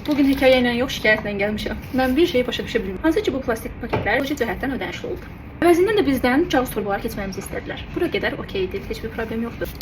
Bugün hekayəyə yox, şikayətlə gəlmişəm. Mən bir şeyi başa düşə bilmirəm. Hansı ki, bu plastik paketlər ekoloji cəhətdən ödənişli oldu. Əvəzindən də bizdən kağız torbalar keçməyimizi istədilər. Bura qədər okeydir, heç bir problem yoxdur.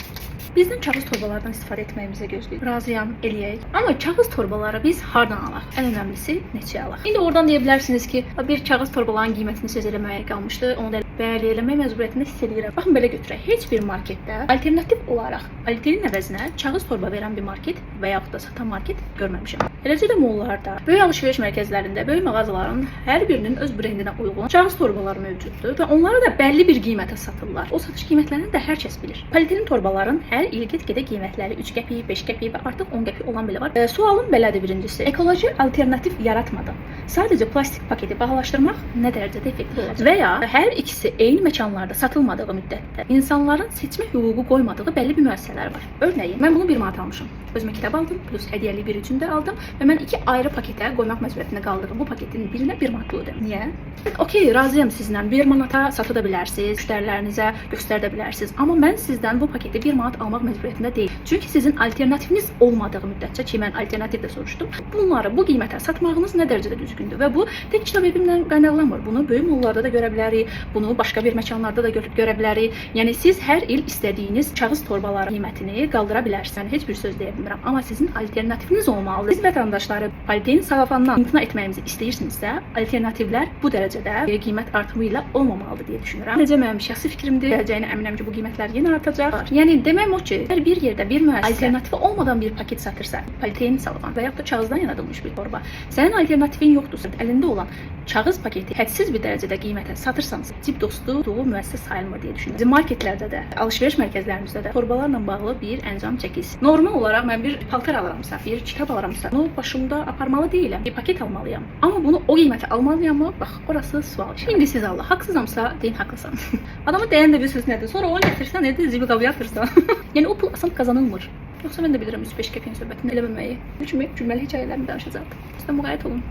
Bizdən kağız torbalardan istifadə etməyimizə gözləyir. Razıyam, eləyək. Amma kağız torbaları biz hardan alaq? Ən önəmlisi neçəyə alaq? İndi oradan deyə bilərsiniz ki, bir kağız torbaların qiymətini söz eləməyə qalmışdı. Onu da bəli eləmək məcburiyyətində hiss edirəm. Baxın belə götürək. Heç bir marketdə alternativ olaraq polietilin əvəzinə kağız torba verən bir market və yaxud da satan market görməmişəm. Eləcə də mollarda, böyük alış-veriş mərkəzlərində, böyük mağazaların hər birinin öz brendinə uyğun kağız torbaları mövcuddur və onları da bəlli bir qiymətə satırlar. O satış qiymətlərini də hər kəs bilir. Polietilin torbaların hər il get-gedə qiymətləri 3 qəpik, 5 qəpik və artıq 10 qəpik olan belə var. Sualım belədir birincisi. Ekoloji alternativ yaratmadan sadəcə plastik paketi bahalaşdırmaq nə dərəcədə effektiv olacaq? Və ya hər ikisi eyni məkanlarda satılmadığı müddətdə insanların seçmə hüququ qoymadığı bəlli bir müəssisələr var. Örneğin, mən bunu 1 manat almışam. Özümə kitab aldım, plus hədiyyəli bir üçün də aldım və mən 2 ayrı paketə qoymaq məcburiyyətində qaldığım bu paketin birinə 1 manat ödədim. Niyə? Okey, razıyam sizlə. 1 manata sata da bilərsiniz, müştərilərinizə göstərə bilərsiniz. Amma mən sizdən bu paketi 1 manat almaq məcburiyyətində deyil. Çünki sizin alternativiniz olmadığı müddətcə ki, mən alternativ də soruşdum. Bunları bu qiymətə satmağınız nə dərəcədə düzgündür və bu tək kitab evimdən qaynaqlanmır. Bunu böyük mollarda da görə bilərik, bunu başqa bir məkanlarda da görə bilərik. Yəni siz hər il istədiyiniz kağız torbaları qiymətini qaldıra bilərsiniz. Yəni heç bir söz deyə bilmirəm, amma sizin alternativiniz olmalıdır. Biz vətəndaşları polietilin sağlafandan imtina etməyimizi istəyirsinizsə, alternativlər bu dərəcədə qiymət artımı ilə olmamalıdır deyə düşünürəm. Necə mənim şəxsi fikrimdir. Gələcəyinə əminəm ki, bu qiymətlər yenə artacaq. Yəni deməm o ki, hər bir yerdə bir müəssisə alternativi olmadan bir paket satırsa, polietilin sağlafan və yaxud da kağızdan yaradılmış bir torba, sənin alternativin yoxdursa, əlində olan kağız paketi hədsiz bir dərəcədə qiymətə satırsanız, cib dostu müəssisə sayılmır deyə düşünürəm. Bizim marketlərdə də, alış-veriş mərkəzlərimizdə də torbalarla bağlı bir əncam çəkilsin. Normal olaraq mən bir paltar alıramsa, bir kitab alıramsa, bunu başımda aparmalı deyiləm. Bir paket almalıyam. Amma bunu o qiymətə almalıyam mı? Bax, orası sual. İndi siz Allah haqsızamsa, deyin haqlısan. Adama deyən də bir söz nədir? Sonra onu gətirsən, nədir? Zibil qabı yatırsan. Yəni o pul asan qazanılmır. Yoxsa mən də bilirəm 3-5 qəpiyin söhbətini eləməməyi. Cümləli hekayələrimi danışacaqdım. Sizdən müğayət olun.